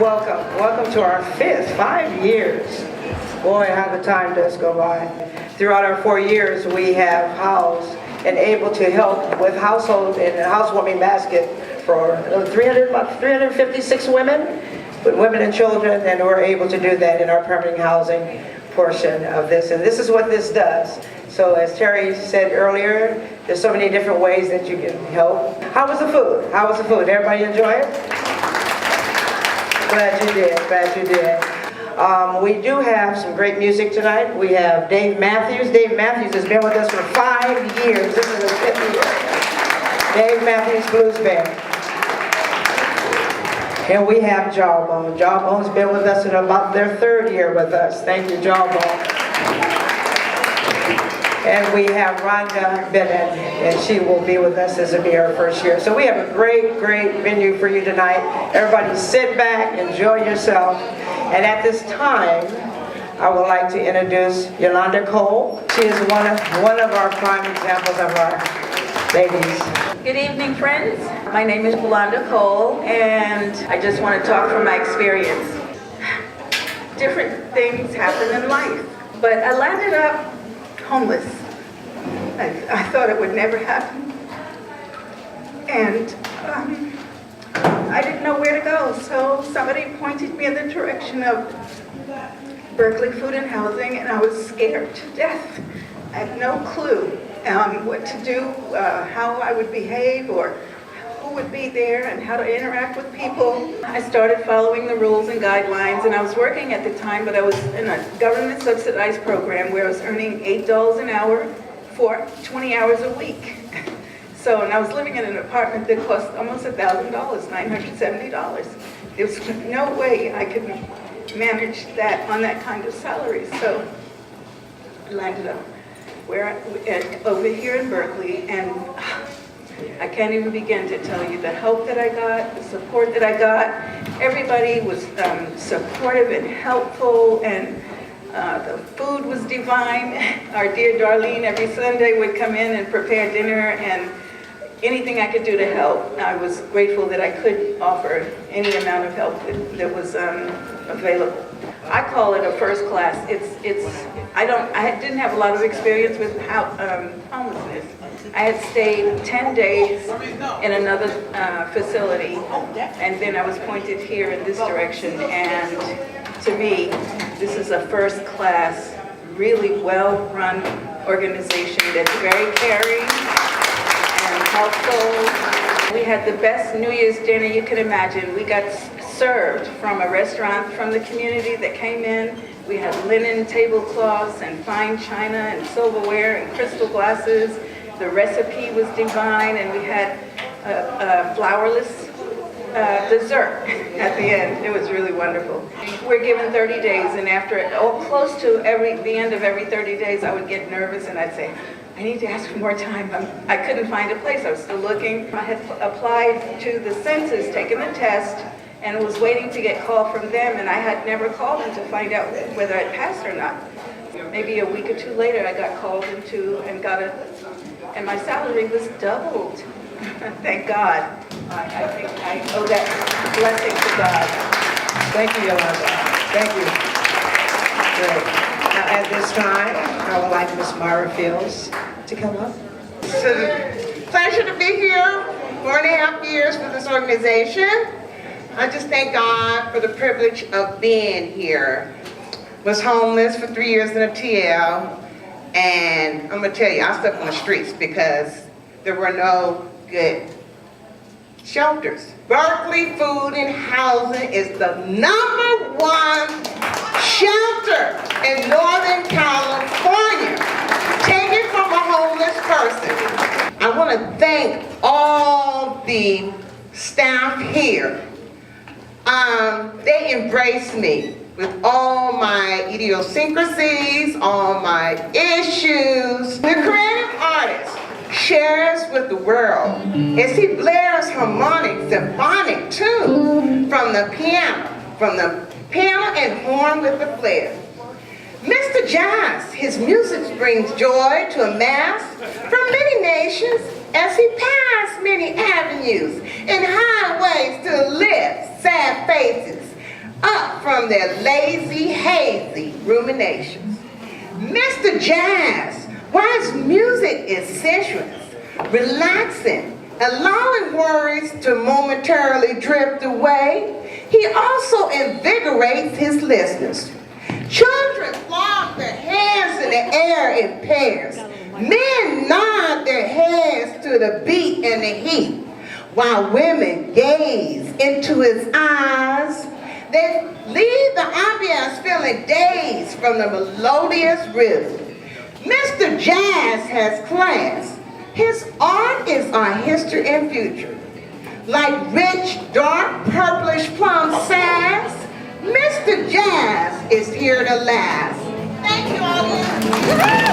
Welcome to our fifth, 5 years. Boy, how the time does go by. Throughout our 4 years, we have housed and able to help with household and housewarming basket for 356 women, with women and children, and we're able to do that in our permanent housing portion of this. And this is what this does. So as Terry said earlier, there's so many different ways that you can help. How was the food? How was the food? Everybody enjoy it? Glad you did, glad you did. We do have some great music tonight. We have Dave Matthews. Dave Matthews has been with us for 5 years. This is his 5th year. Dave Matthews Blues Band. And we have Jawbone. Jawbone's been with us in about their 3rd year with us. Thank you, Jawbone. And we have Rhonda Bennett, and she will be with us. This will be her 1st year. So we have a great venue for you tonight. Everybody sit back, enjoy yourself. And at this time, I would like to introduce Yolanda Cole. She is one of our prime examples of our ladies. Good evening, friends. My name is Yolanda Cole, and I just want to talk from my experience. Different things happen in life, but I landed up homeless. I thought it would never happen, and I didn't know where to go, so somebody pointed me in the direction of Berkeley Food and Housing, and I was scared to death. I had no clue what to do, how I would behave, or who would be there, and how to interact with people. I started following the rules and guidelines, and I was working at the time, but I was in a government subsidized program where I was earning $8 an hour for 20 hours a week. So, and I was living in an apartment that cost almost $1,000, $970. There was no way I could manage that on that kind of salary. So I landed up over here in Berkeley, and I can't even begin to tell you the help that I got, the support that I got. Everybody was supportive and helpful, and the food was divine. Our dear Darlene every Sunday would come in and prepare dinner, and anything I could do to help. I was grateful that I could offer any amount of help that was available. I call it a first class. I didn't have a lot of experience with homelessness. I had stayed 10 days in another facility, and then I was pointed here in this direction, and to me, this is a first class, really well-run organization that's very caring and helpful. We had the best New Year's dinner you could imagine. We got served from a restaurant from the community that came in. We had linen tablecloths and fine china and silverware and crystal glasses. The recipe was divine, and we had a flourless dessert at the end. It was really wonderful. We're given 30 days, and after close to the end of every 30 days, I would get nervous and I'd say, I need to ask for more time. I couldn't find a place. I was still looking. I had applied to the census, taken the test, and was waiting to get called from them, and I had never called them to find out whether I'd passed or not. Maybe a week or two later, I got called into and and my salary was doubled. Thank God. I think I owe that blessing to God. Thank you, Yolanda. Thank you. Great. Now at this time, I would like Miss Myra Fields to come up. It's a pleasure to be here, 4.5 years with this organization. I just thank God for the privilege of being here. Was homeless for 3 years in a TL, and I'm gonna tell you, I slept on the streets because there were no good shelters. Berkeley Food and Housing is the #1 shelter in Northern California. Take it from a homeless person. I want to thank all the staff here. They embraced me with all my idiosyncrasies, all my issues. The creative artist shares with the world as he blares harmonic, symphonic tunes from the piano and horn with the flair. Mr. Jazz, his music brings joy to a mass from many nations as he passed many avenues and highways to lift sad faces. up from their lazy, hazy ruminations. Mr. Jazz, while his music is sensuous, relaxing, allowing worries to momentarily drift away, he also invigorates his listeners. Children flaunt their hands in the air in pairs. Men nod their heads to the beat and the heat, while women gaze into his eyes. They leave the ambience feeling dazed from the melodious rhythm. Mr. Jazz has class. His art is our history and future. Like rich, dark, purplish plum sass, Mr. Jazz is here to last. Thank you all.